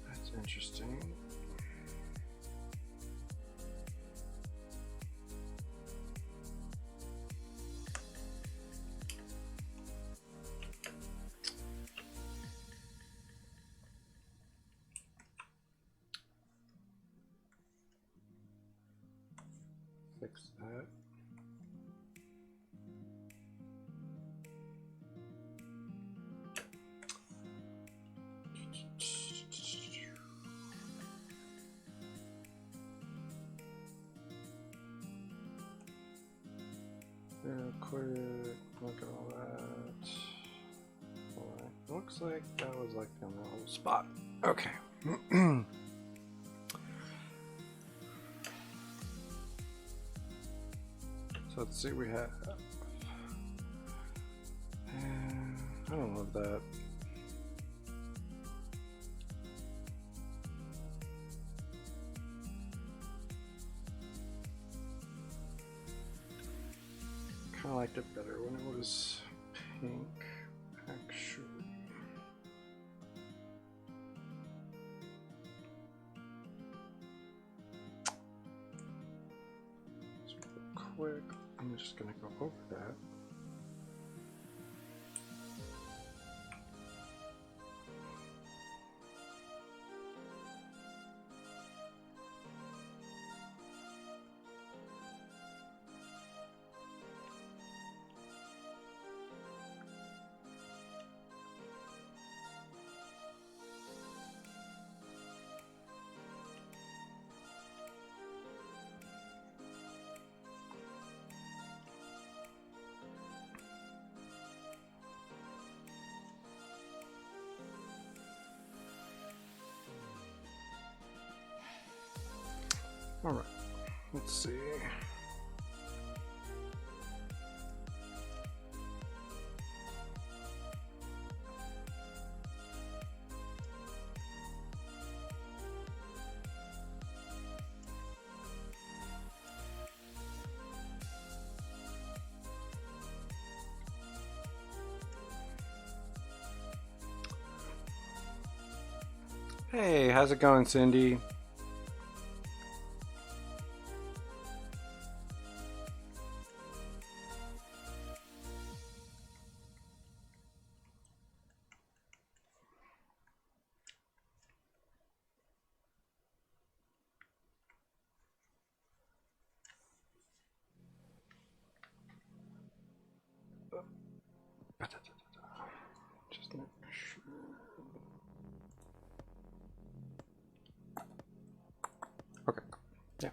That's interesting. Fix that. Real quick, look at all that. Alright, looks like that was like in the wrong spot. Okay. So let's see, we have. I don't love that. Kind of liked it better when it was pink, actually. So real quick, I'm just gonna go over that. All right, let's see. Hey, how's it going, Cindy? Just make sure. Okay. Yeah.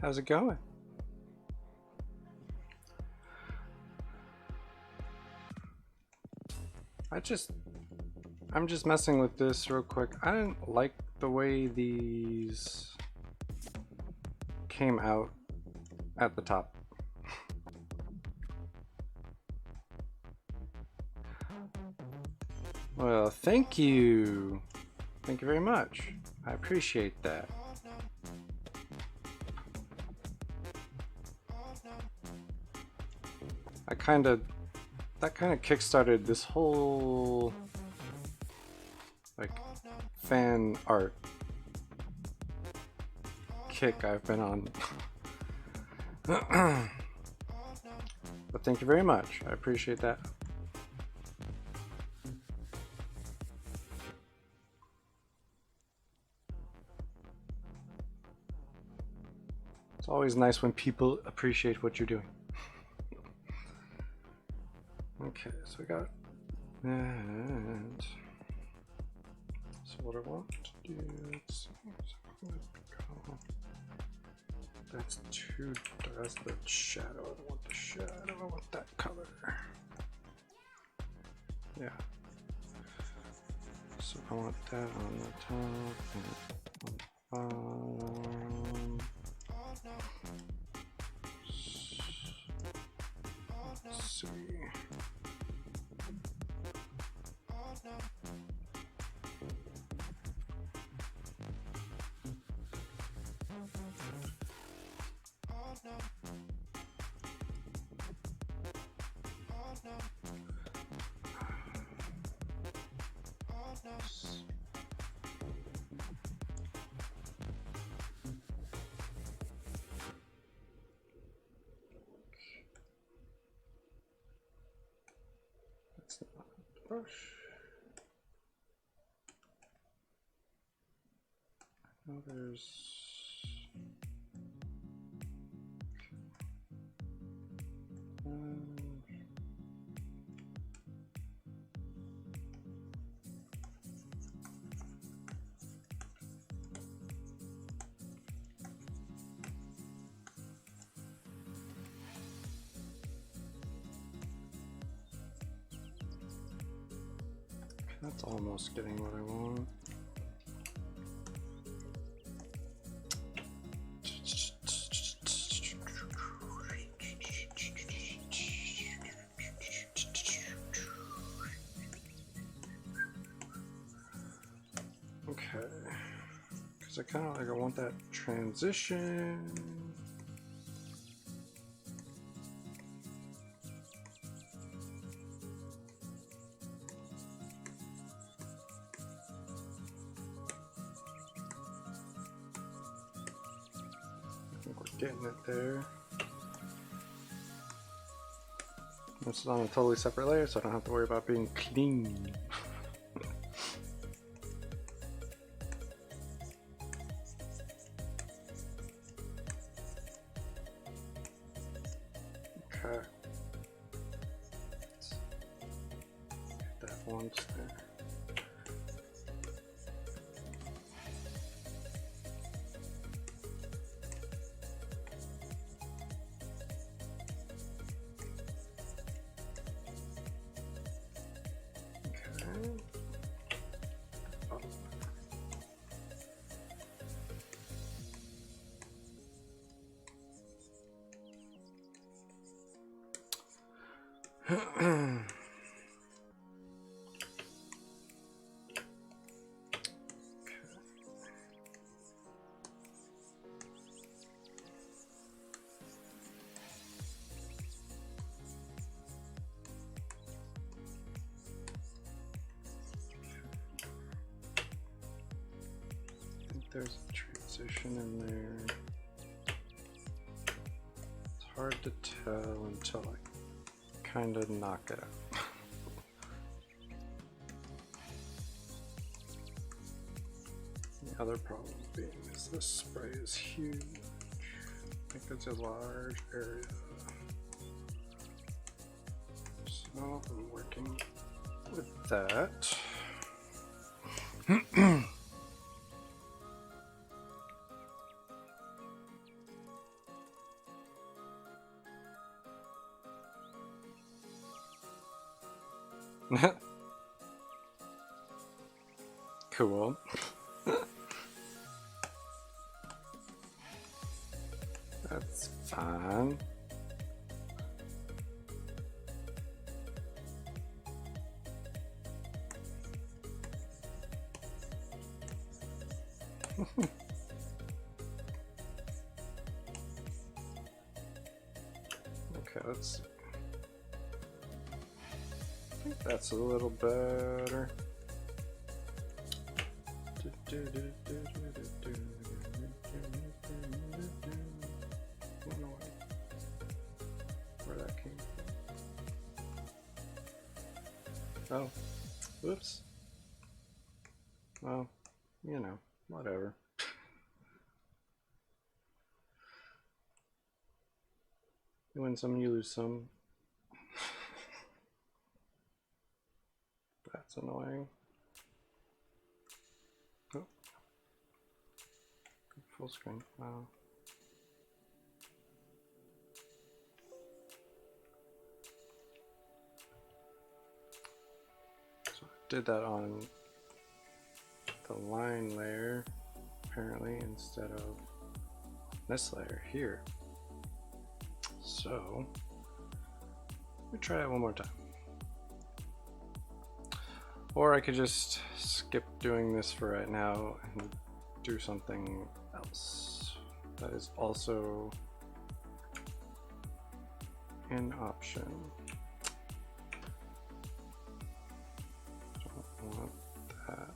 How's it going? I'm just messing with this real quick. I didn't like the way these came out at the top. Well, thank you. Thank you very much. I appreciate that. That kind of kickstarted this whole like fan art kick I've been on. But thank you very much. I appreciate that. It's always nice when people appreciate what you're doing. Okay, so we got that. So what I want to do, let's see, that's too, that's the shadow. I don't want the shadow, I want that color. Yeah. So I want that on the top and on the bottom. Let's see. else. That's not the brush. Now there's that's almost getting what I want. Okay, because I kind of like I want that transition. I think we're getting it there. This is on a totally separate layer, so I don't have to worry about being clean. Okay. Let's get that once there. There's a transition in there. It's hard to tell until I kind of knock it out. The other problem being is this spray is huge. I think it's a large area. So I'm working with that. Cool. That's fine. Okay, let's see. I think that's a little better. I don't know where that came from. Oh, whoops. Well, you know, whatever. You win some, you lose some. That's annoying. Oh. Full screen. Wow. So I did that on the line layer, apparently, instead of this layer here. So, let me try it one more time. Or I could just skip doing this for right now and do something else. That is also an option. Don't want that.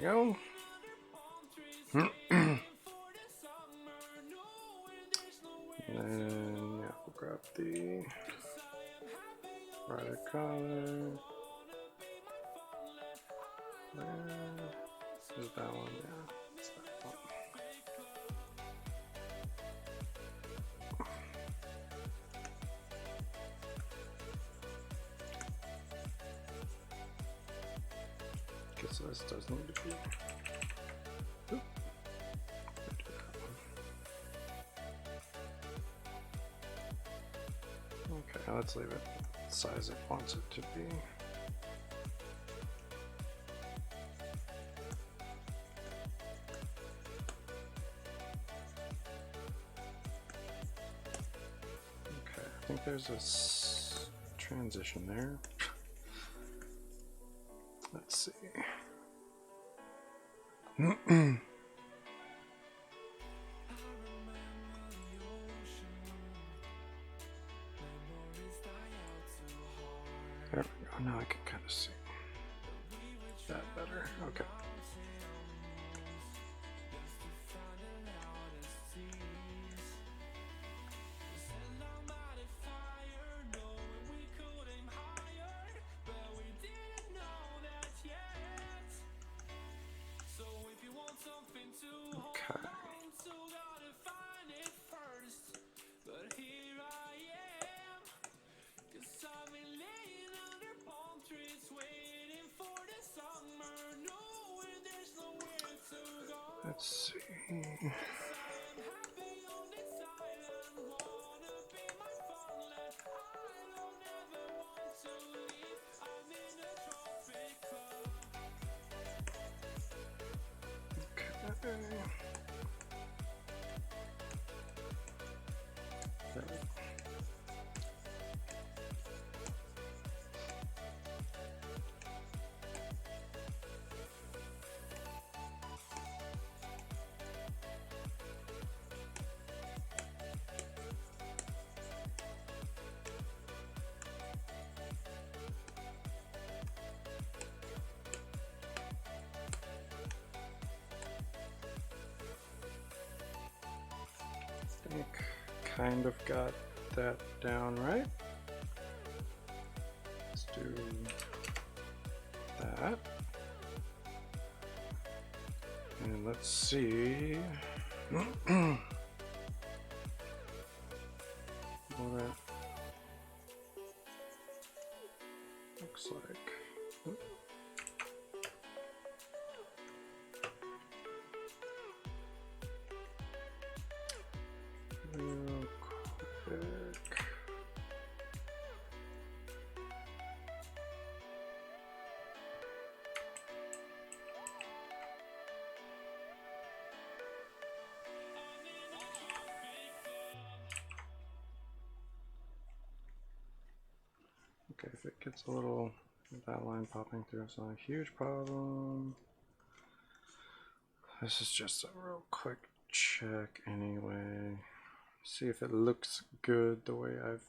go. And then yeah, we'll grab the brighter color. Is that one? Yeah, it's that one. Guess this does need to be. Oop. Okay, let's leave it the size it wants it to be. Okay, I think there's a transition there. Let's see. There we go. Now I can kind of see that better. Okay. Okay. Let's see. Okay. I think kind of got that down right. Let's do that. And let's see what that looks like. Real quick. Okay, if it gets a little, that line popping through, it's not a huge problem. This is just a real quick check anyway. See if it looks good the way I've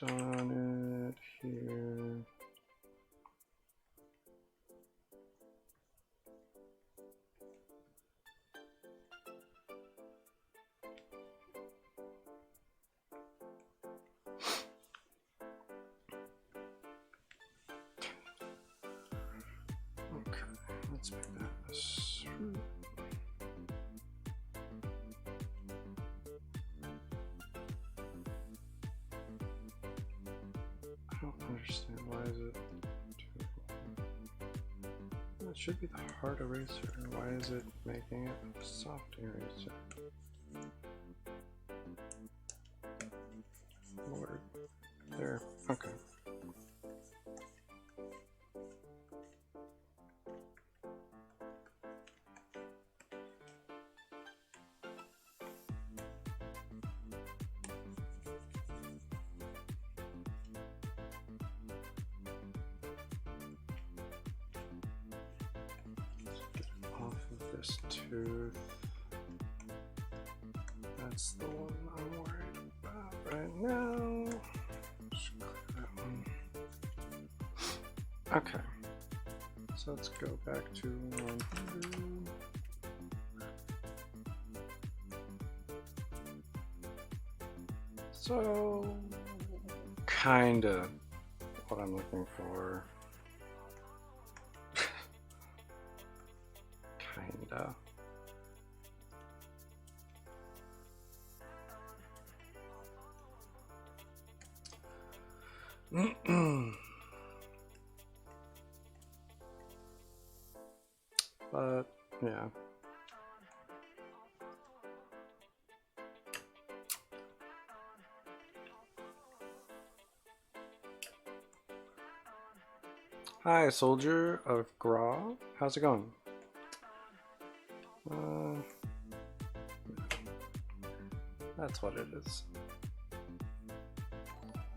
done it here. Okay, let's make that a swoop. I don't understand, why is it too... It should be the hard eraser. Why is it making it a soft eraser? Lord. There. Okay. This tooth. That's the one I'm worried about right now. Just clear that one. Okay. So let's go back to 100. So, kinda what I'm looking for. Kinda. But yeah. Hi, Soldier of Gra. How's it going? That's what it is.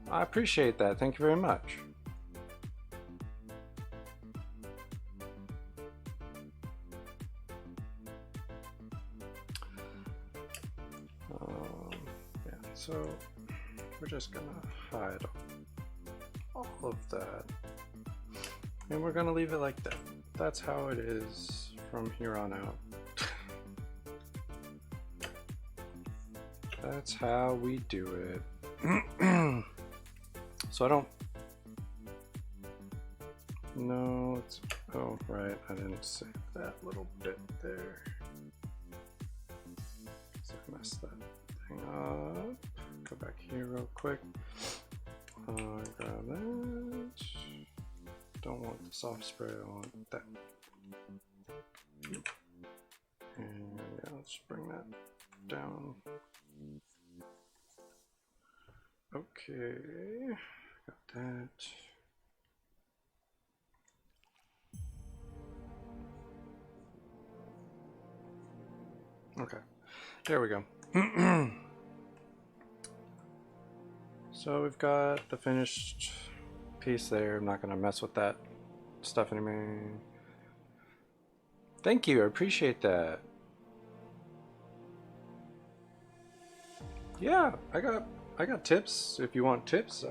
I appreciate that. Thank you very much. Yeah, so we're just gonna hide all of that. And we're gonna leave it like that. That's how it is from here on out. That's how we do it. So I don't know. Oh, right. I didn't save that little bit there. So I messed that thing up. Go back here real quick. Grab that. Don't want the soft spray. I want that. And yeah, let's bring that down. Okay, got that. Okay, there we go. So we've got the finished piece there. I'm not gonna mess with that stuff anymore. Thank you, I appreciate that. Yeah, I got tips if you want tips.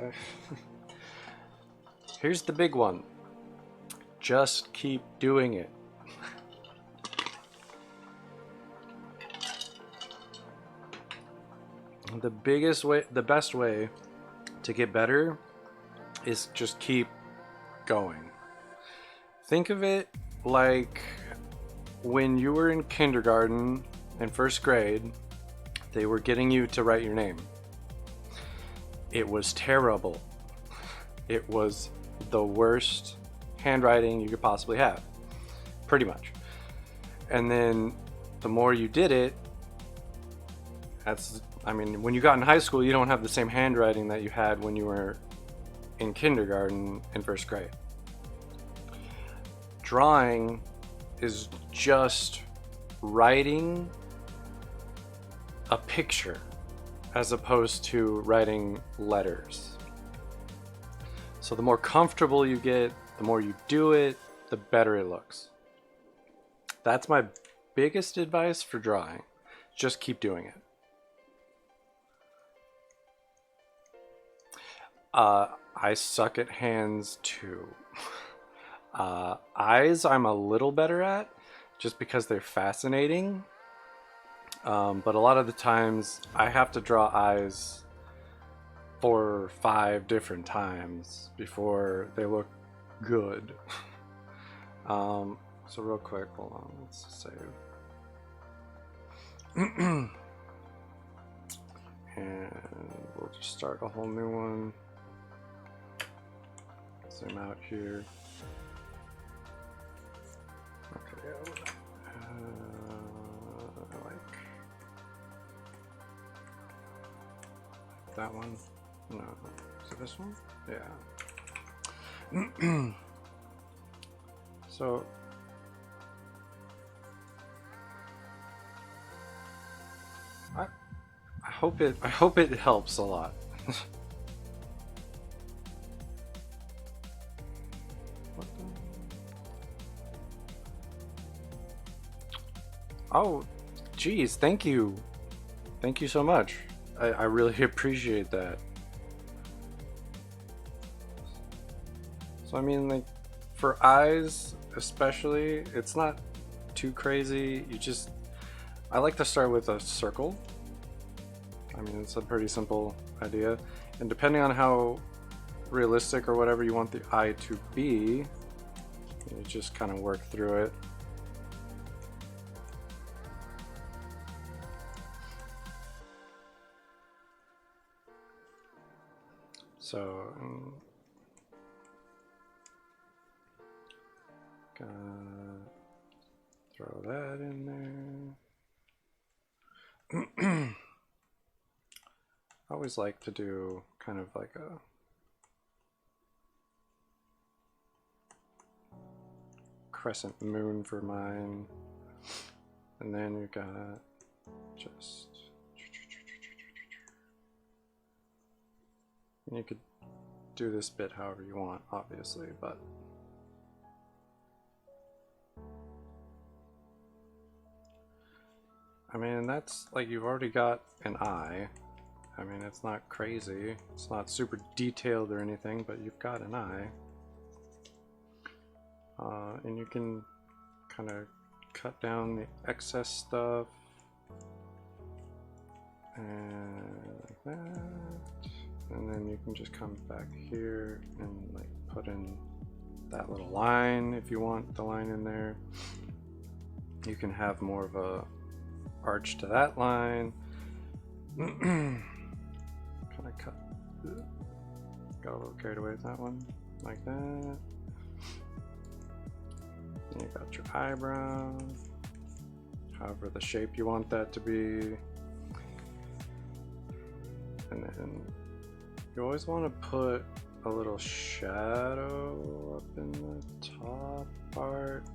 Here's the big one. Just keep doing it. The best way to get better is just keep going. Think of it like when you were in kindergarten and first grade, they were getting you to write your name. It was terrible. It was the worst handwriting you could possibly have, pretty much. And then the more you did it, when you got in high school, you don't have the same handwriting that you had when you were in kindergarten and first grade. Drawing is just writing a picture as opposed to writing letters. So the more comfortable you get, the more you do it, the better it looks. That's my biggest advice for drawing. Just keep doing it. I suck at hands too. Eyes I'm a little better at just because they're fascinating. But a lot of the times I have to draw eyes 4 or 5 different times before they look good. So real quick, hold on, let's save. And we'll just start a whole new one. Zoom out here. Okay, I like that one. No, is it this one? Yeah. So I hope it helps a lot. Oh, geez, thank you. Thank you so much. I really appreciate that. So I mean, like, for eyes, especially, it's not too crazy. I like to start with a circle. I mean, it's a pretty simple idea, and depending on how realistic or whatever you want the eye to be, you just kind of work through it. So gonna throw that in there. I always like to do kind of like a crescent moon for mine, and then you got just, and you could do this bit however you want, obviously, but I mean, that's like, you've already got an eye. I mean, it's not crazy, it's not super detailed or anything, but you've got an eye. And you can kind of cut down the excess stuff, and like that, and then you can just come back here and like put in that little line if you want the line in there. You can have more of a arch to that line. Kind of cut, got a little carried away with that one, like that. And you got your eyebrow, however the shape you want that to be. And then you always want to put a little shadow up in the top part.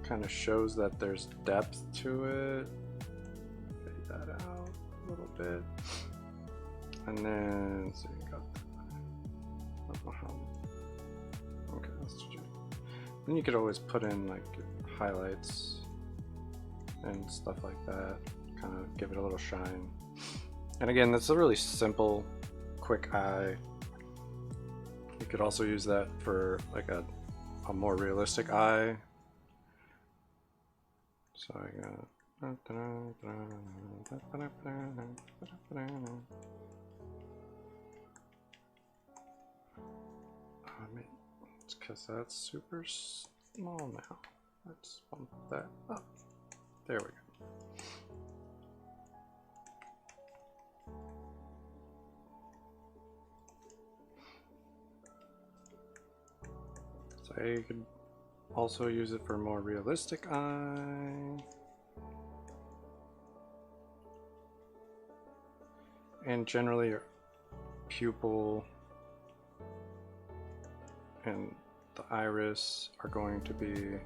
Kind of shows that there's depth to it. Fade that out a little bit. And then, so you got that. I don't know how. Okay, let's do. Then you could always put in like highlights and stuff like that, kind of give it a little shine. And again, that's a really simple, quick eye. You could also use that for like a more realistic eye. So I got. It's because that's super small now. Let's bump that up. There we go. So you could also use it for a more realistic eye. And generally your pupil and the iris are going to be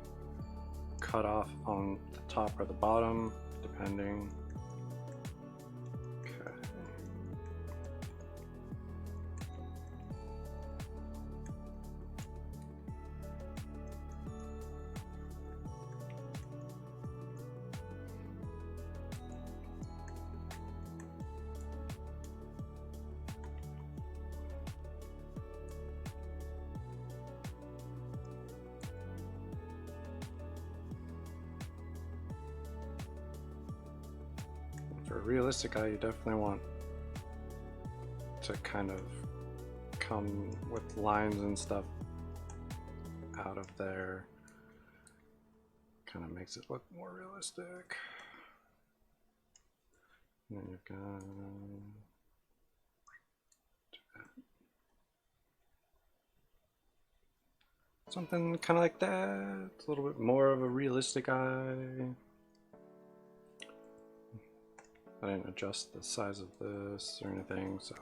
cut off on the top or the bottom, depending. Okay. For a realistic eye, you definitely want to kind of come with lines and stuff out of there. Kind of makes it look more realistic. And then you've got something kind of like that. It's a little bit more of a realistic eye. I didn't adjust the size of this or anything, so.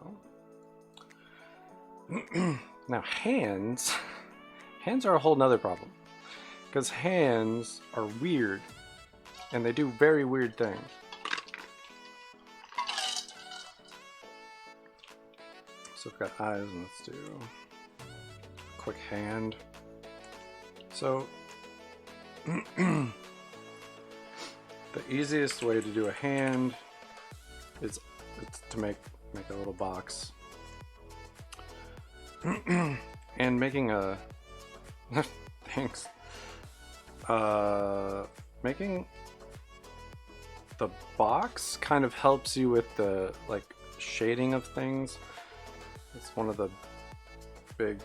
Now hands are a whole nother problem. Because hands are weird, and they do very weird things. So we've got eyes, and let's do a quick hand. So, the easiest way to do a hand is to make a little box. And making a thanks. Making the box kind of helps you with the like shading of things. It's one of the big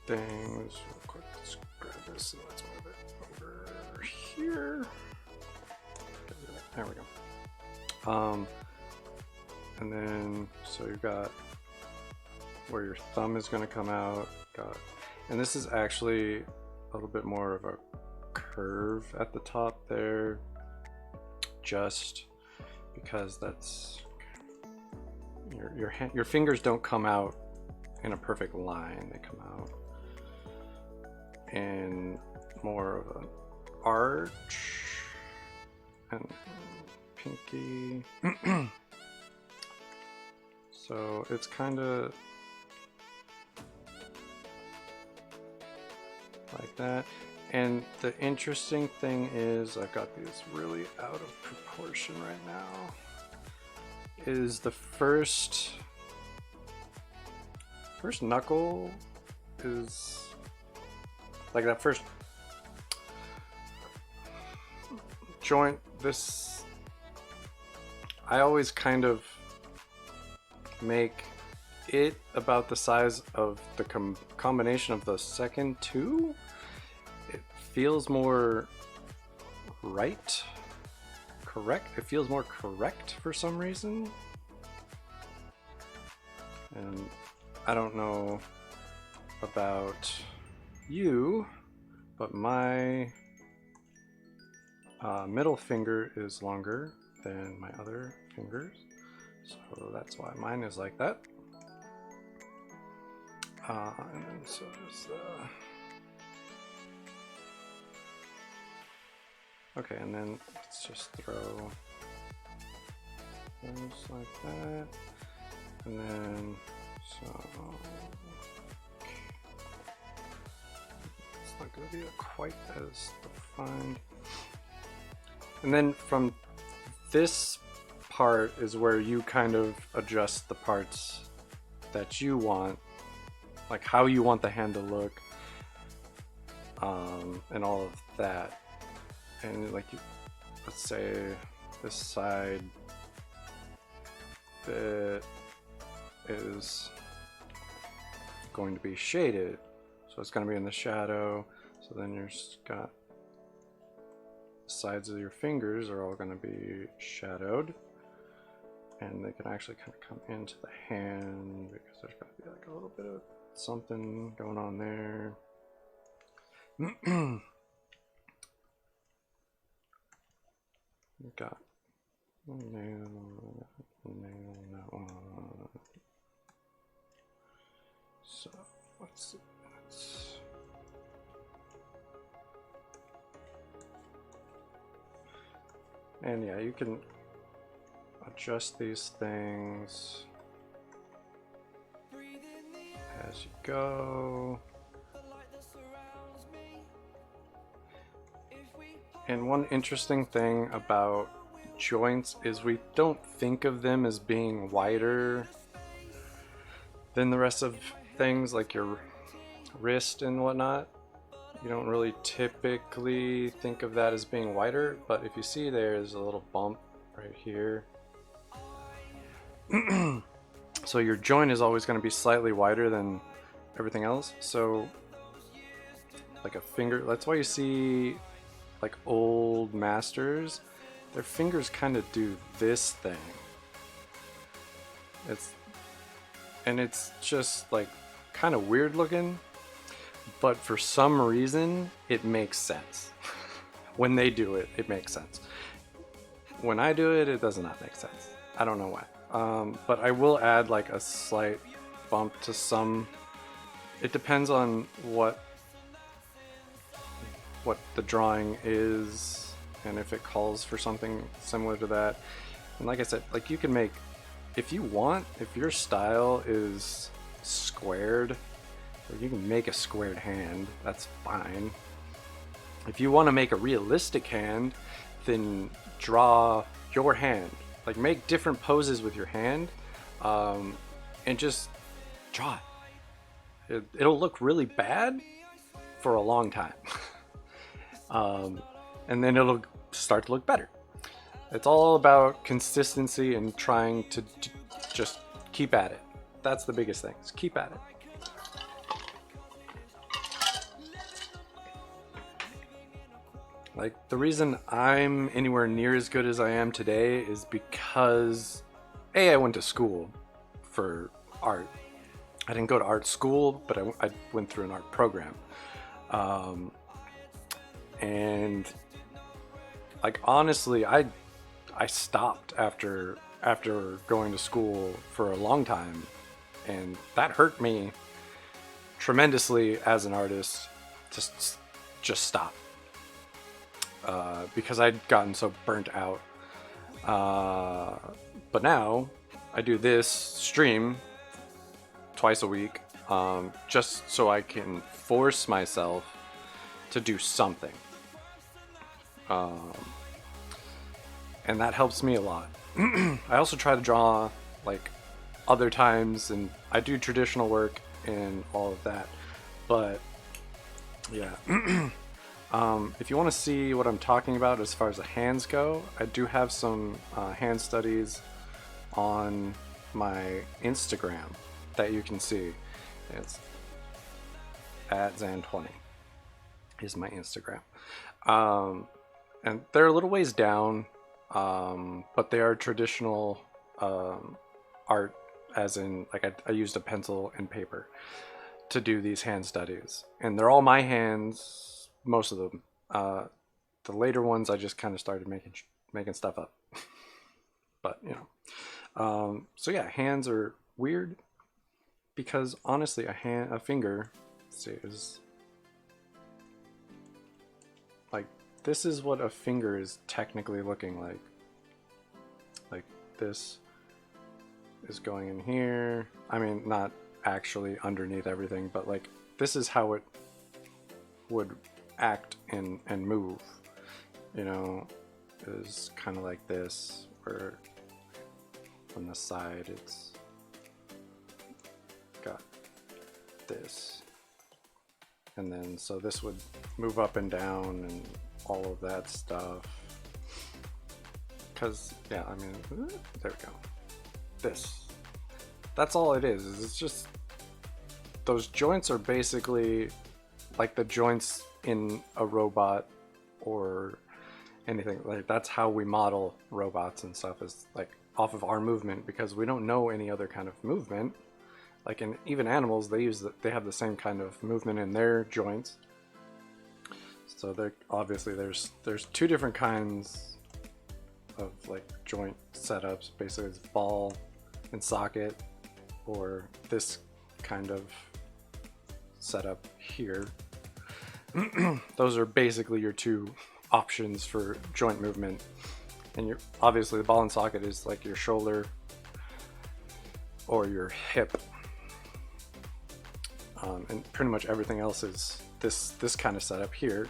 things. Real quick, let's grab this and let's move it over here. There we go. And then so you've got where your thumb is going to come out. And this is actually a little bit more of a curve at the top there, just because that's your fingers don't come out in a perfect line. They come out in more of an arch and pinky. So it's kind of like that. And the interesting thing is, I've got these really out of proportion right now, is the first knuckle is like that first joint. This, I always kind of make it about the size of the combination of the second two. It feels more correct. It feels more correct for some reason. And I don't know about you, but my middle finger is longer than my other fingers. So that's why mine is like that. And then so is the... Okay, and then let's just throw those like that. And then, so... It's not going to be quite as defined. And then from this part is where you kind of adjust the parts that you want, like how you want the hand to look, and all of that. And like, let's say this side bit is going to be shaded, so it's going to be in the shadow. So then you've got the sides of your fingers are all going to be shadowed, and they can actually kind of come into the hand because there's going to be like a little bit of something going on there. Got nail, that one. So let's see. And yeah, you can adjust these things as you go. And one interesting thing about joints is we don't think of them as being wider than the rest of things, like your wrist and whatnot. You don't really typically think of that as being wider, but if you see there's a little bump right here. So your joint is always going to be slightly wider than everything else. So like a finger, that's why you see like old masters, their fingers kind of do this thing. It's just like kind of weird looking, but for some reason it makes sense. When they do it, it makes sense. When I do it, it does not make sense. I don't know why. But I will add like a slight bump to some. It depends on what the drawing is and if it calls for something similar to that. And like I said, like you can make, if you want, if your style is squared, you can make a squared hand, that's fine. If you want to make a realistic hand, then draw your hand. Like make different poses with your hand, and just draw it. It'll look really bad for a long time. and then it'll start to look better. It's all about consistency and trying to just keep at it. That's the biggest thing. Is keep at it. Like, the reason I'm anywhere near as good as I am today is because I went to school for art. I didn't go to art school, but I went through an art program. And like, honestly, I stopped after going to school for a long time, and that hurt me tremendously as an artist to just stop, because I'd gotten so burnt out. But now I do this stream twice a week, just so I can force myself to do something. And that helps me a lot. I also try to draw like other times, and I do traditional work and all of that. But yeah, if you want to see what I'm talking about as far as the hands go, I do have some hand studies on my Instagram that you can see. It's at Zann20 is my Instagram. And they're a little ways down, but they are traditional art, as in, like, I used a pencil and paper to do these hand studies, and they're all my hands, most of them. The later ones I just kind of started making stuff up. But so yeah, hands are weird because honestly, a finger, let's see, is like, this is what a finger is technically looking like. Like, this is going in here. I mean, not actually underneath everything, but like, this is how it would act and move. Is kind of like this, where from the side it's got this, and then so this would move up and down and all of that stuff. Because yeah, I mean, there we go. That's all it is it's just, those joints are basically like the joints in a robot or anything. Like, that's how we model robots and stuff, is like off of our movement, because we don't know any other kind of movement. Like, in even animals, they have the same kind of movement in their joints. So they're obviously, there's two different kinds of like joint setups. Basically, it's ball and socket, or this kind of setup here. Those are basically your two options for joint movement. And obviously the ball and socket is like your shoulder or your hip, and pretty much everything else is this kind of setup here.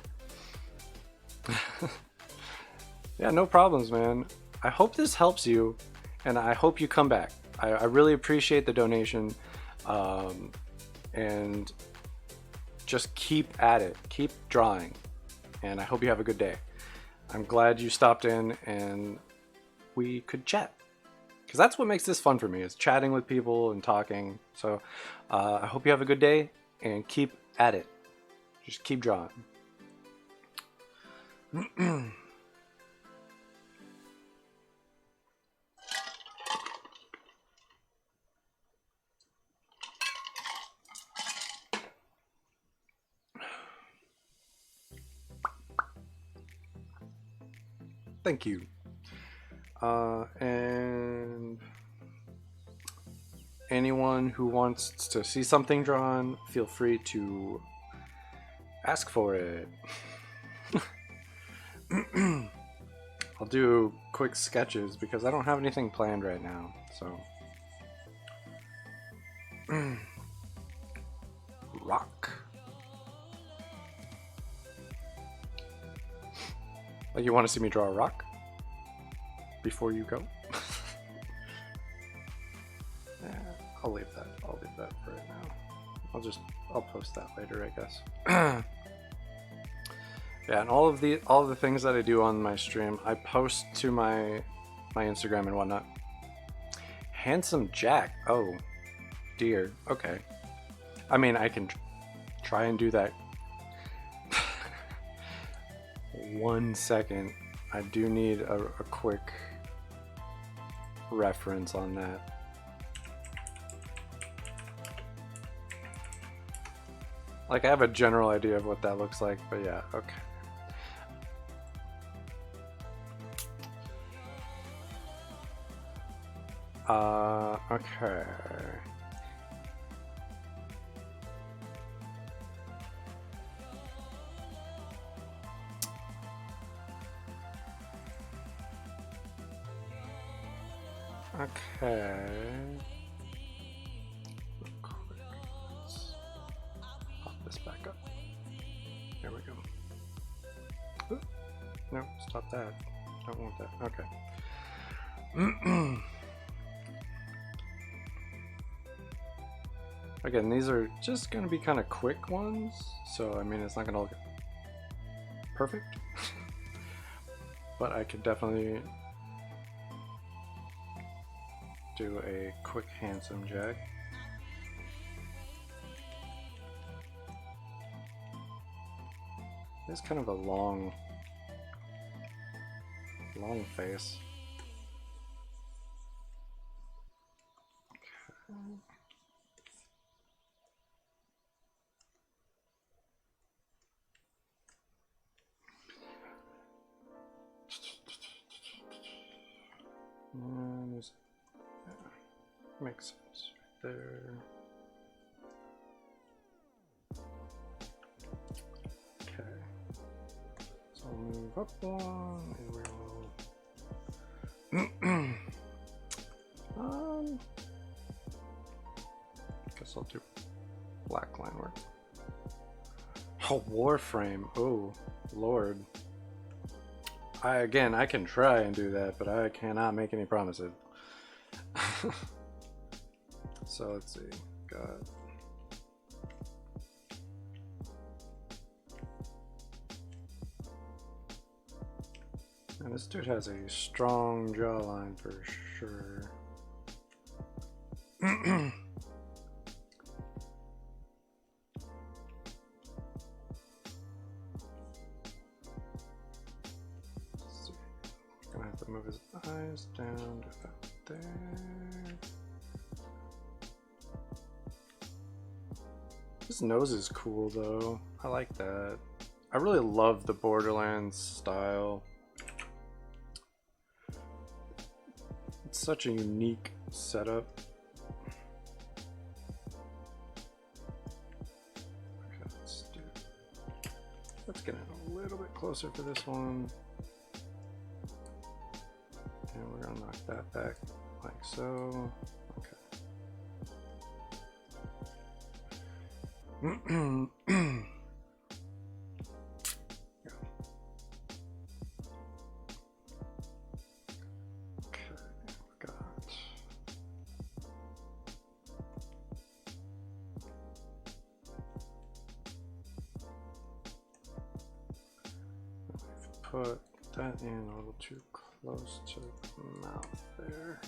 Yeah, no problems, man. I hope this helps you, and I hope you come back. I really appreciate the donation, and just keep at it, keep drawing, and I hope you have a good day. I'm glad you stopped in and we could chat, because that's what makes this fun for me, is chatting with people and talking. So I hope you have a good day and keep at it. Just keep drawing. Thank you. And anyone who wants to see something drawn, feel free to ask for it. I'll do quick sketches because I don't have anything planned right now, so. Rock. Like, you want to see me draw a rock before you go? Yeah, I'll leave that for right now. I'll post that later, I guess. Yeah, and all of the things that I do on my stream, I post to my Instagram and whatnot. Handsome Jack. Oh, dear. Okay. I mean, I can try and do that. 1 second. I do need a quick reference on that. Like, I have a general idea of what that looks like, but yeah, okay. Okay. Okay. Real quick. Let's pop this back up. There we go. Ooh. No, stop that. Don't want that. Okay. Again, these are just going to be kind of quick ones, so I mean, it's not going to look perfect, but I could definitely do a quick handsome Jack. It's kind of a long face. Okay. Makes sense right there. Okay. So I'll move up one and we will guess I'll do black line work. Oh, Warframe. Oh, Lord. I can try and do that, but I cannot make any promises. So let's see. Got and this dude has a strong jawline for sure. Gonna have to move his eyes down to about there. His nose is cool though. I like that. I really love the Borderlands style. It's such a unique setup. Okay, let's get in a little bit closer for this one. And we're gonna knock that back like so. Okay. Put that in a little too close to the mouth there.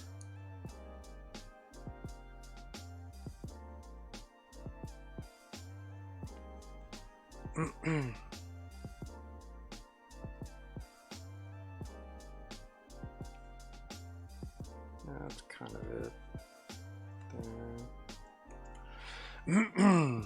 That's kind of it. There.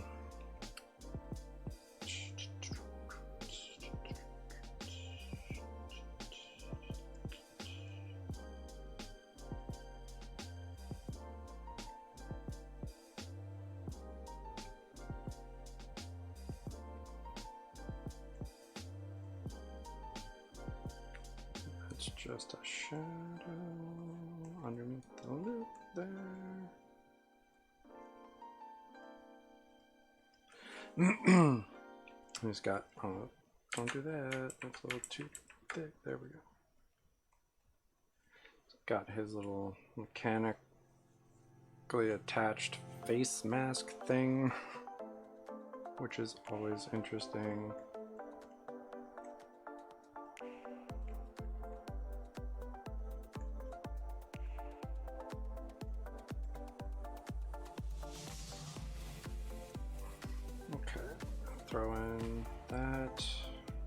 Just a shadow underneath the lip there. He's got, oh, don't do that. That's a little too thick. There we go. He's got his little mechanically attached face mask thing, which is always interesting. throw in that.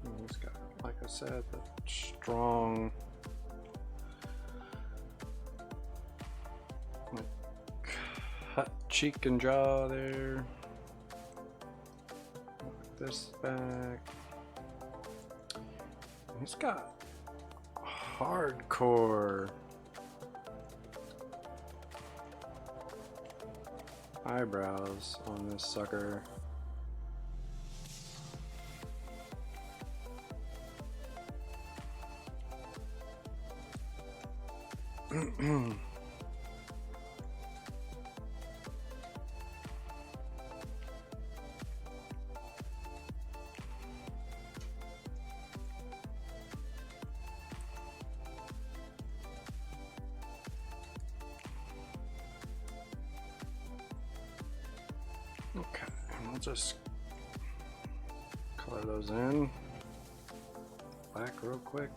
And he's got, like I said, the strong cut cheek and jaw there. Put this back. He's got hardcore eyebrows on this sucker. Okay, and we'll just color those in black real quick.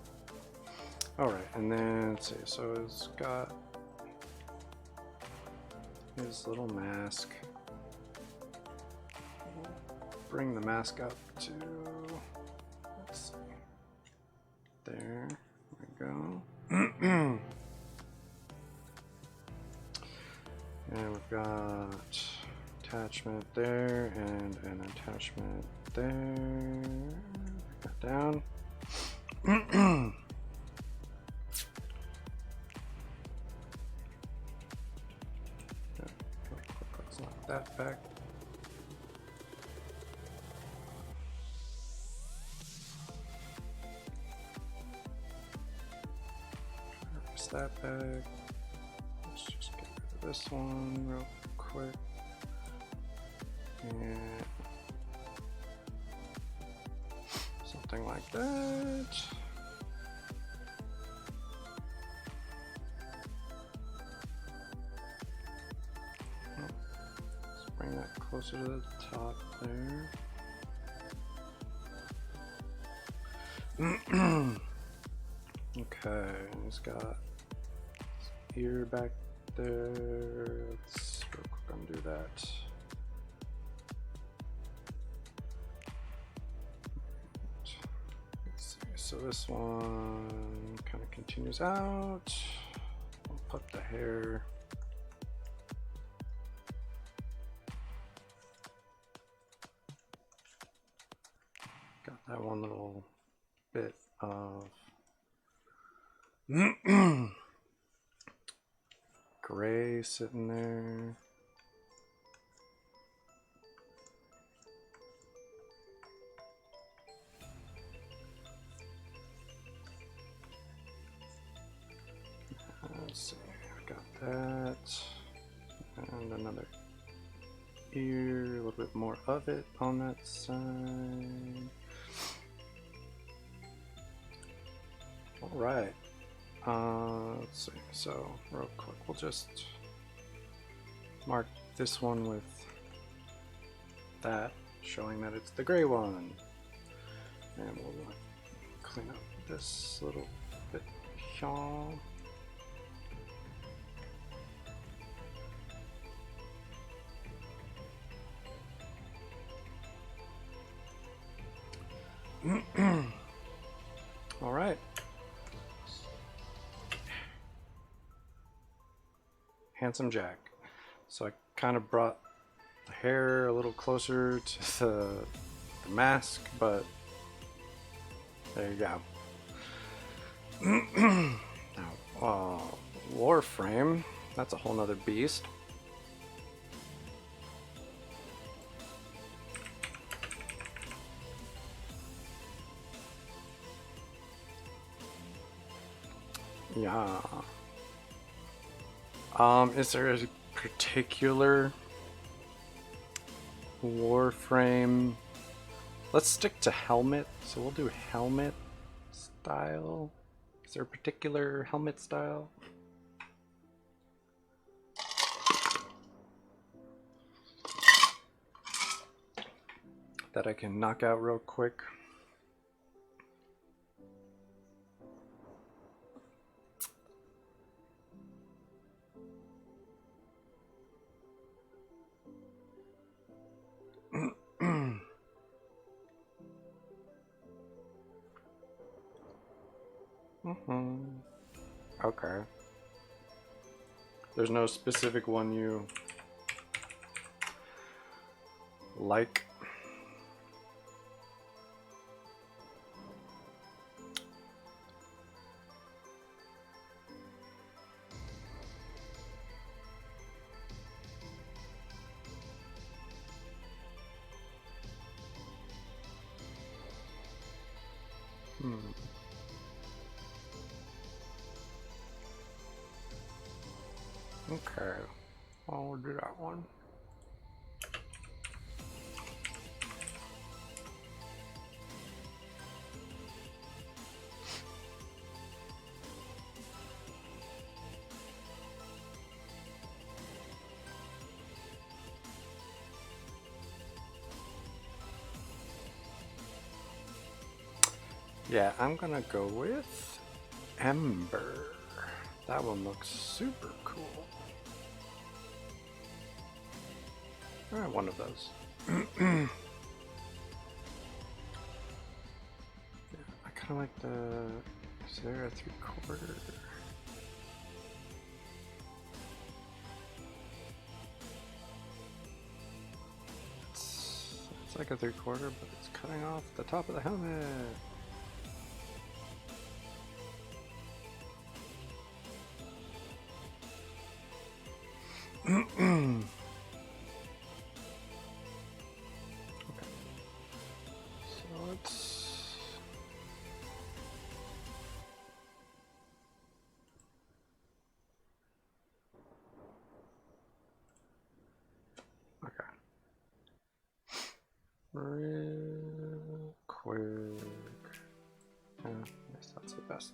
Alright, and then let's see, so it's got his little mask. Bring the mask up to, let's see, there we go. And we've got attachment there and an attachment there. Put that down. Let's knock that back. Erase that back. Let's just get rid of this one real quick. And something like that. Let's bring that closer to the top there. Okay, he's got his ear back there. Let's real quick undo that. So this one kind of continues out. We'll put the hair got that one little bit of gray sitting there. Let's see, I got that, and another ear, a little bit more of it on that side. All right, let's see, so real quick, we'll just mark this one with that, showing that it's the gray one, and we'll clean up this little bit here. All right. Handsome Jack. So I kind of brought the hair a little closer to the mask, but there you go. Now, Warframe, that's a whole nother beast. Yeah. Is there a particular Warframe? Let's stick to helmet. So we'll do helmet style. Is there a particular helmet style? That I can knock out real quick. Okay. There's no specific one you like? Okay. I'll do that one. Yeah, I'm gonna go with Ember. That one looks super cool. Alright, one of those. Yeah, I kind of like the... Is there a 3/4? It's like a 3/4, but it's cutting off the top of the helmet. Okay. So let's... Okay. Real quick. Yeah, I guess that's the best.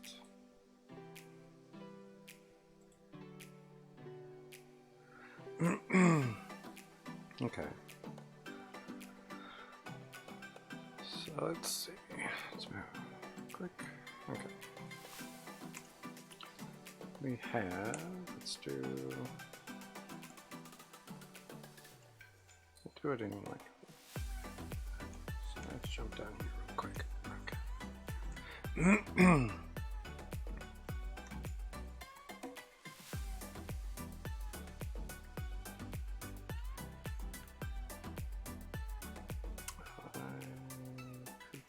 Okay. So let's see. Let's move. Click. Okay. We have. Let's do. We'll do it in like. So let's jump down here real quick. Okay.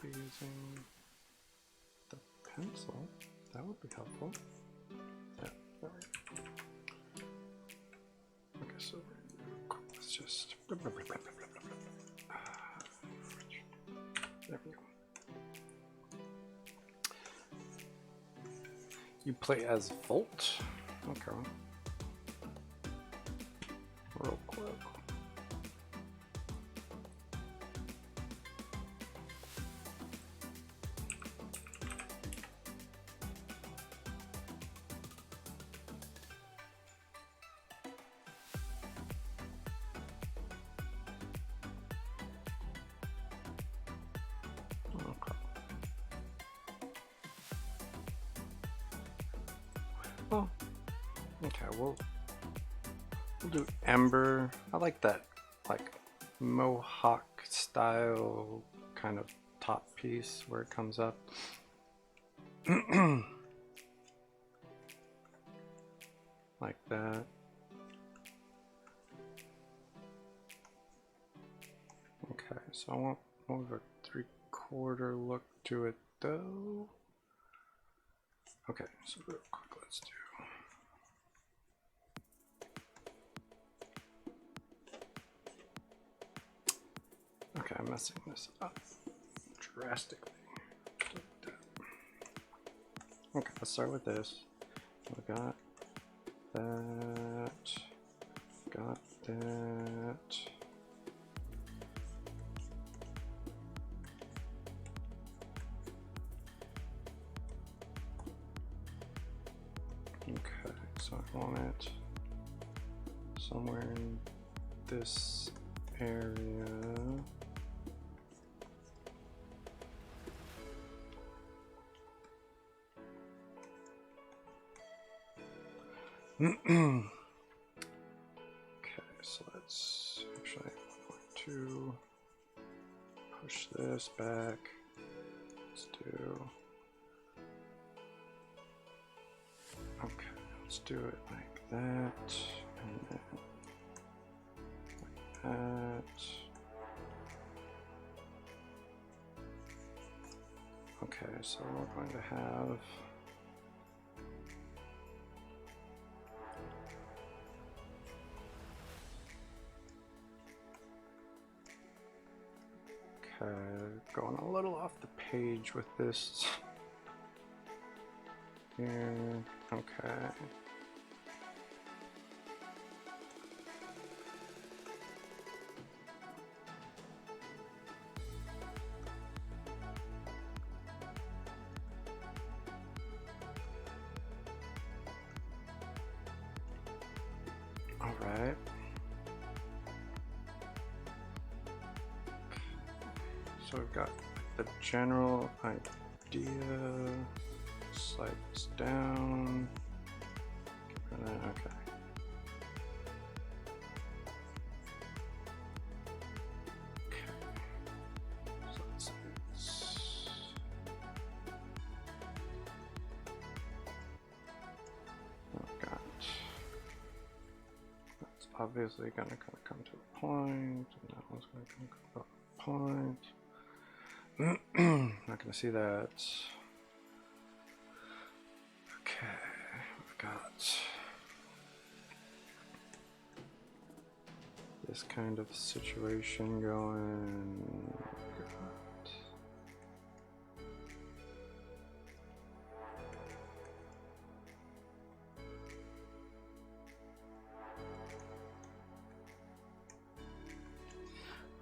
Using the pencil, that would be helpful. Yeah, there we go. Okay, so let's just. There we go. You play as Volt? Okay. Real quick. Oh, okay. We'll do Ember. I like that, like mohawk style kind of top piece where it comes up. Like that. Okay, so I want more of a 3/4 look to it though. Okay, so real quick, let's do. Okay, I'm messing this up drastically. Okay, let's start with this. We got that. Got that. Okay, so I want it somewhere in this area. Okay, so let's actually I want to push this back. Let's do let's do it like that, and then like that. Okay, so we're going to have going a little off the page with this here. Okay. All right. So we've got the general idea, slide this down, okay. So that's obviously gonna come to a point, and that one's gonna come to a point. Not gonna see that. Okay, we've got this kind of situation going.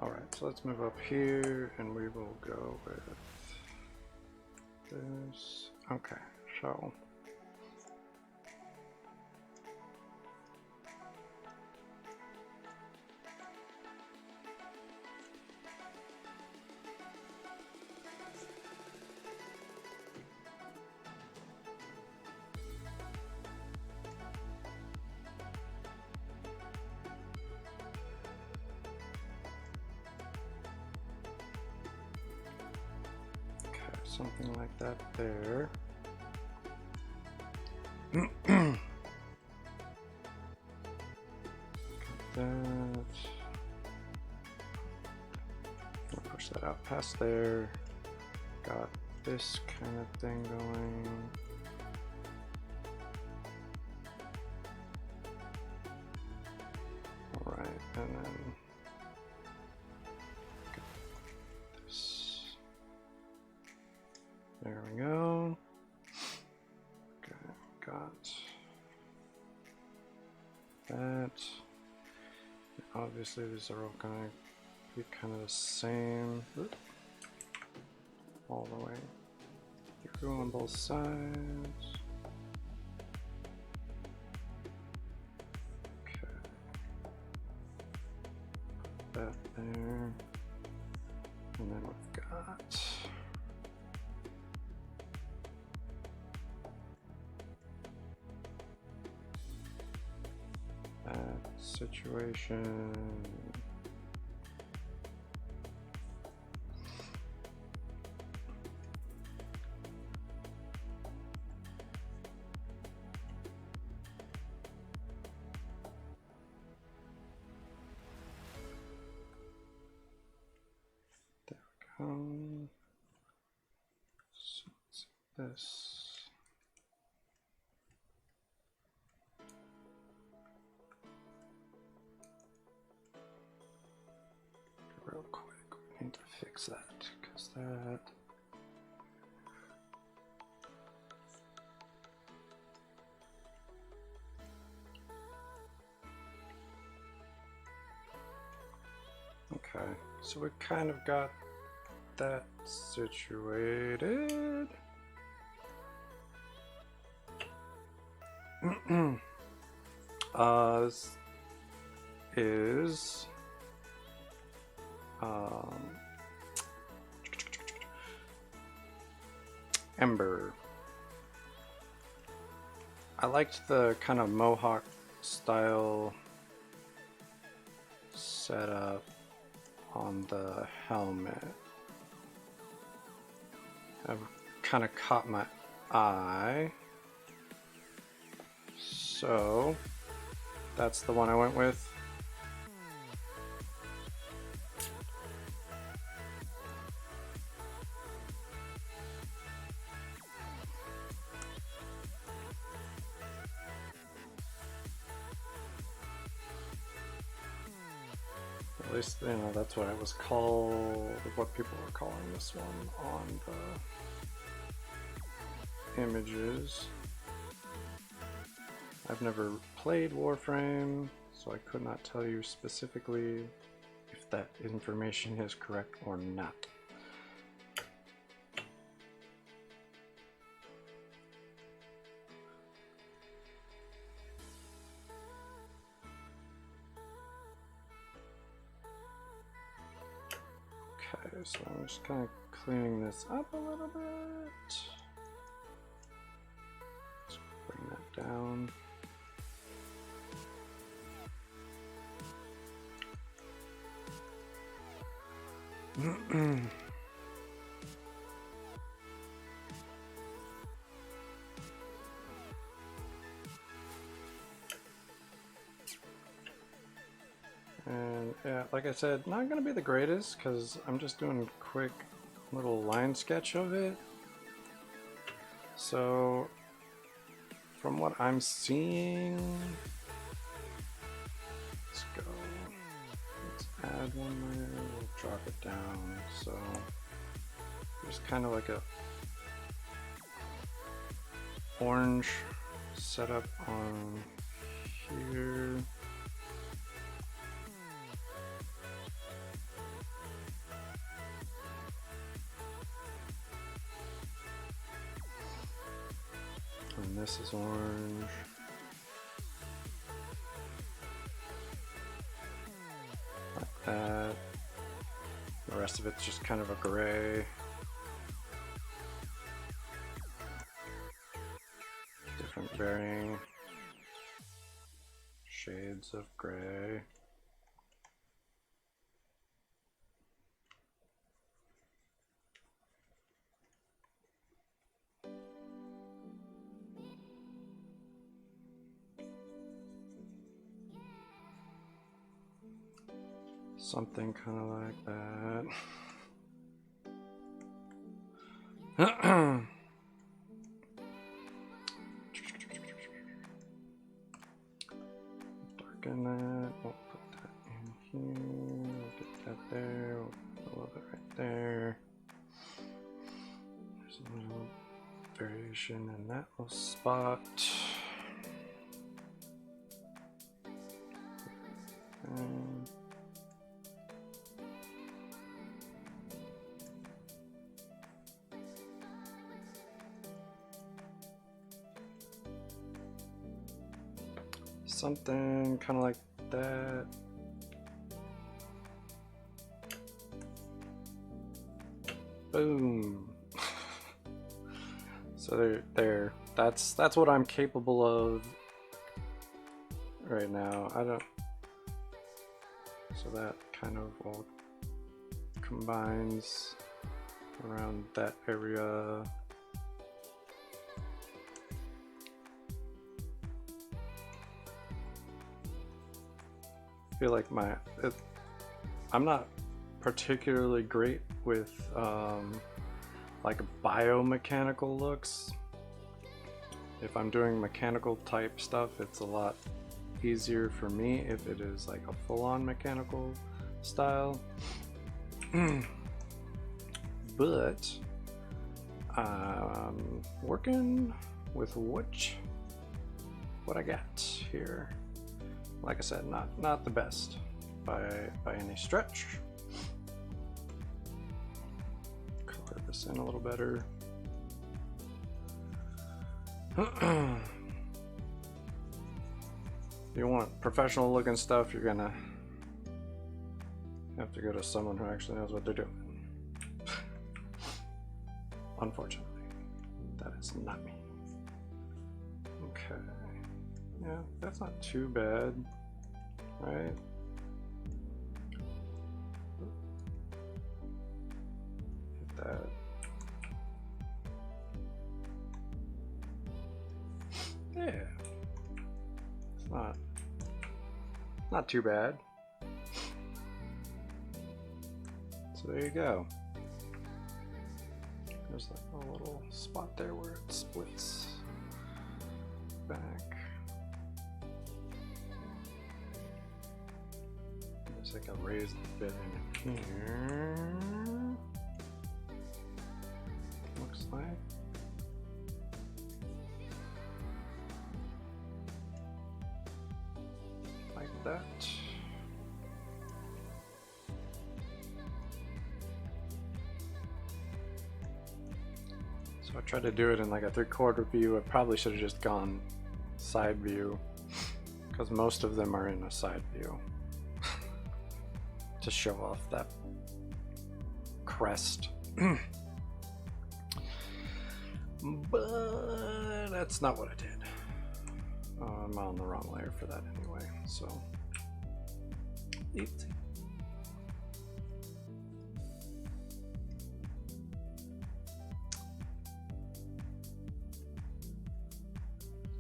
Alright, so let's move up here and we will go with this. Okay, so something like that there. Got that. I'll push that out past there. Got this kind of thing going. All right, and then there we go. Okay, got that. Obviously, these are all going to be kind of the same. Oop. All the way through on both sides. Okay. Put that there. And then we've got situation. There we go. So let's see this. Real quick, we need to fix that because that. Okay, so we kind of got that situated. This is Ember. I liked the kind of mohawk style setup on the helmet. I've kind of caught my eye. So that's the one I went with. At least, you know, that's what it was called, what people were calling this one on the images. I've never played Warframe, so I could not tell you specifically if that information is correct or not. Okay, so I'm just kind of cleaning this up a little bit. Let's bring that down. And yeah, like I said, not gonna be the greatest because I'm just doing a quick little line sketch of it. So from what I'm seeing, let's go. Let's add one layer, we'll drop it down. So there's kind of like a orange setup on here. And this is orange. Like that. The rest of it's just kind of a gray. Different varying shades of gray. Something kind of like that. Darken that. We'll put that in here. We'll get that there. We'll put a little bit right there. There's a little variation in that little spot. Something kind of like that. Boom. So there. That's what I'm capable of right now. I don't. So that kind of all combines around that area. I feel like I'm not particularly great with like biomechanical looks. If I'm doing mechanical type stuff, it's a lot easier for me if it is like a full-on mechanical style. But I'm working with what I got here. Like I said, not the best by any stretch. Color this in a little better. If you want professional looking stuff, you're gonna have to go to someone who actually knows what they're doing. Unfortunately, that is not me. Okay. Yeah, that's not too bad, right? Hit that. Yeah. Not too bad. So there you go. There's like a little spot there where it splits back. There's like a raised bit in here. Looks like. Like that. So I tried to do it in like a 3/4 view. I probably should have just gone side view because most of them are in a side view to show off that crest. But that's not what I did. I'm on the wrong layer for that anyway, so easy.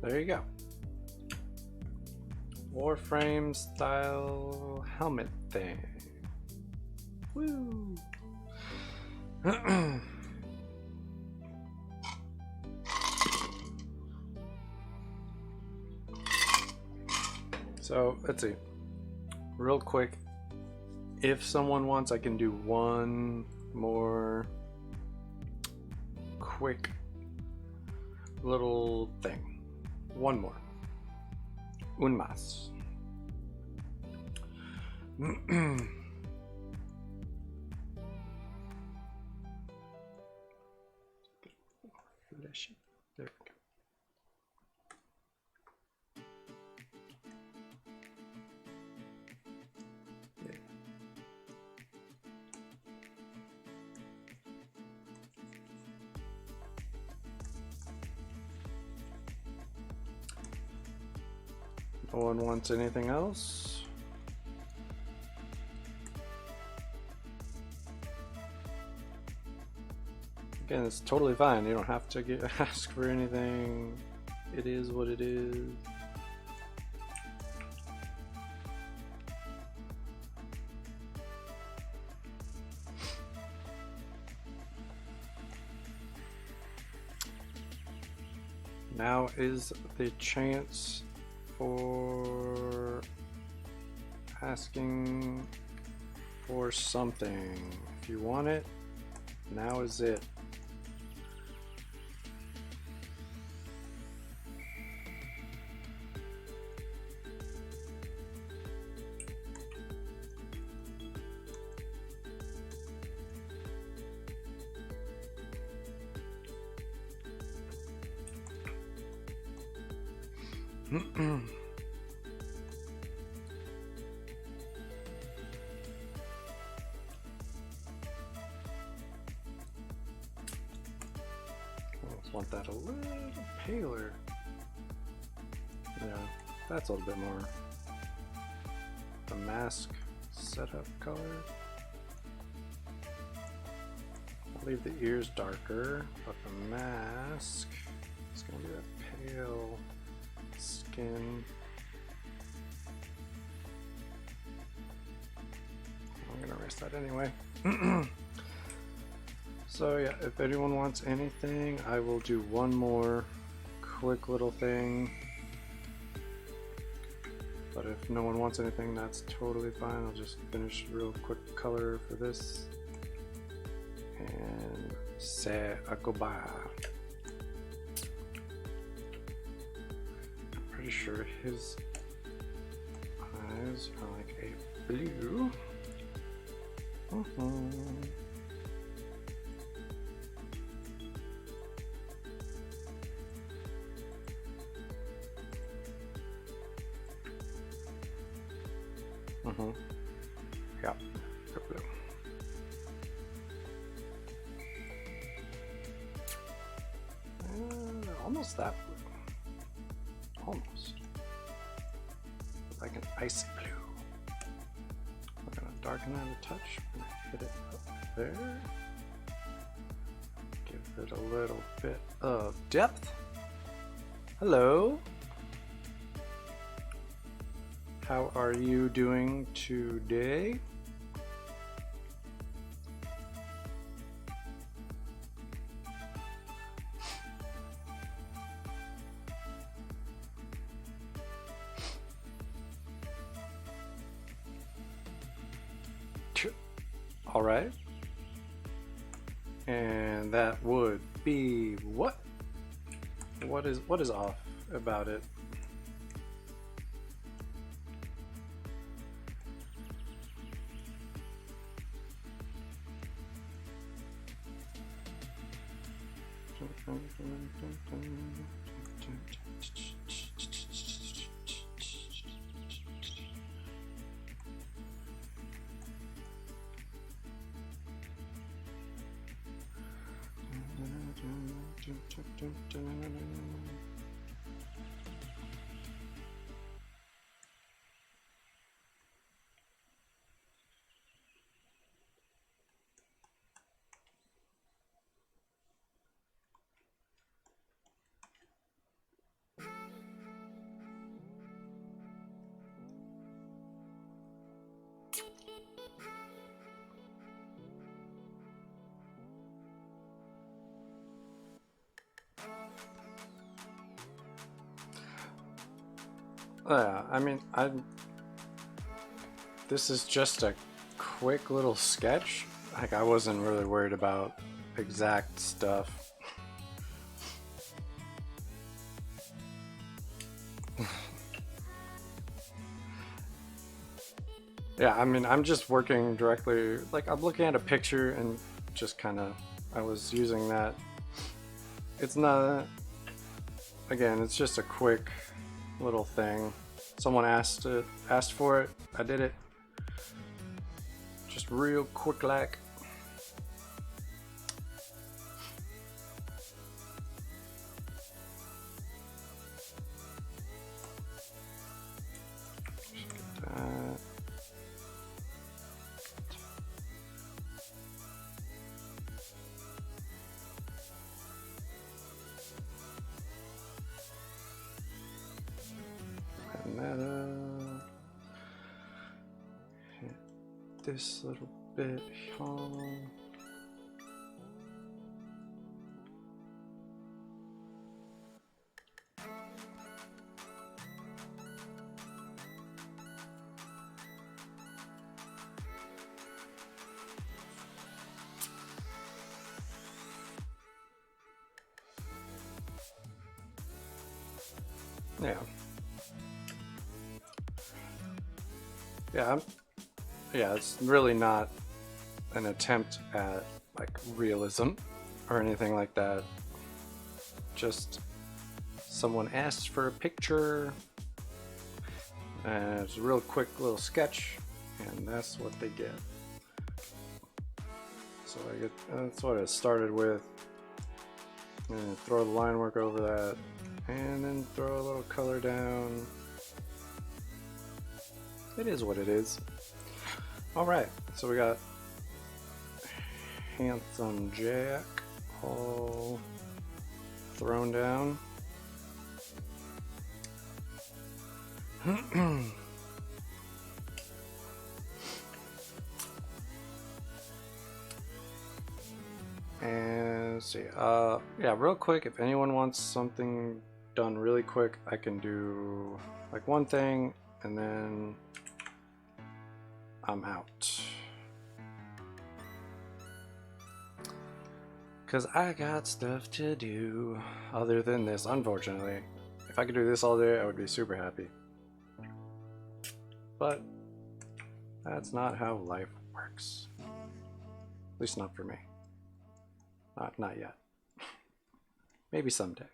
There you go. Warframe style helmet thing. Woo! So let's see, real quick, if someone wants, I can do one more quick little thing. One more. Un más. There we go. No one wants anything else? Again, it's totally fine. You don't have to ask for anything. It is what it is. Now is the chance for asking for something. If you want it, now is it. Want that a little paler. Yeah, that's a little bit more the mask setup color. I'll leave the ears darker, but the mask is going to be that pale skin. I'm going to erase that anyway. So yeah, if anyone wants anything, I will do one more quick little thing. But if no one wants anything, that's totally fine. I'll just finish real quick color for this. And say a goodbye. I'm pretty sure his eyes are like a blue. Yeah, blue. Almost that blue. Almost. Like an icy blue. We're gonna darken that a touch. I'm gonna hit it up there. Give it a little bit of depth. Hello. How are you doing today? All right. And that would be what? What is off about it? I mean, this is just a quick little sketch. Like, I wasn't really worried about exact stuff. Yeah, I mean, I'm just working directly, like, I'm looking at a picture and just kind of, I was using that. It's not, again, it's just a quick little thing. Someone asked for it, I did it. Just real quick like. This little bit here. Yeah, it's really not an attempt at like realism or anything like that. Just someone asked for a picture and it's a real quick little sketch and that's what they get. So that's what it started with. And throw the line work over that and then throw a little color down. It is what it is. Alright, so we got Handsome Jack all thrown down. And let's see, yeah, real quick, if anyone wants something done really quick, I can do like one thing and then I'm out. Cause I got stuff to do other than this, unfortunately. If I could do this all day, I would be super happy. But that's not how life works. At least not for me. Not yet. Maybe someday.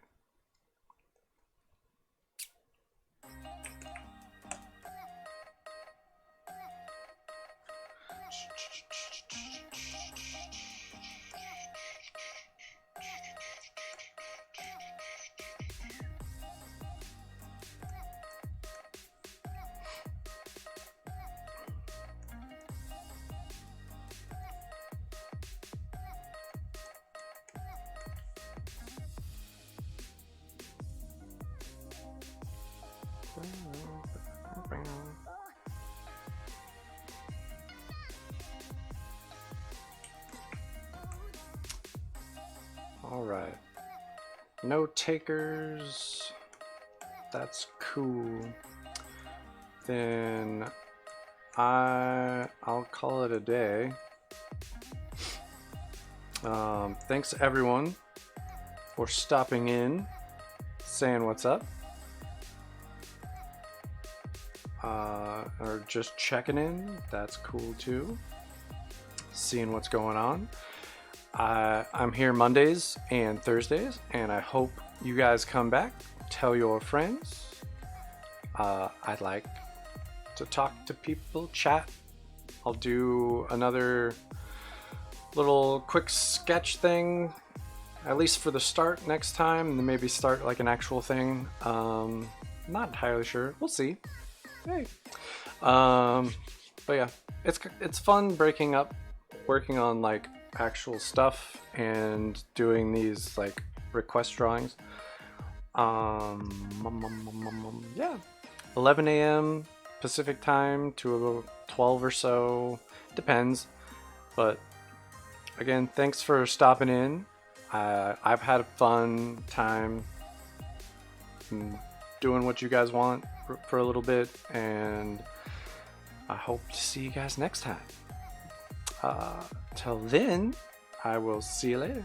All right. No takers. That's cool. Then I'll call it a day. Thanks everyone for stopping in, saying what's up, or just checking in. That's cool too. Seeing what's going on. I'm here Mondays and Thursdays, and I hope you guys come back. Tell your friends. I'd like to talk to people, chat. I'll do another little quick sketch thing, at least for the start next time, and then maybe start like an actual thing. Not entirely sure. We'll see. Hey. But yeah, it's fun breaking up, working on like actual stuff and doing these like request drawings. Yeah, 11 a.m. Pacific time to about 12 or so, depends. But again, thanks for stopping in. I've had a fun time doing what you guys want for a little bit, and I hope to see you guys next time. Till then, I will see you later.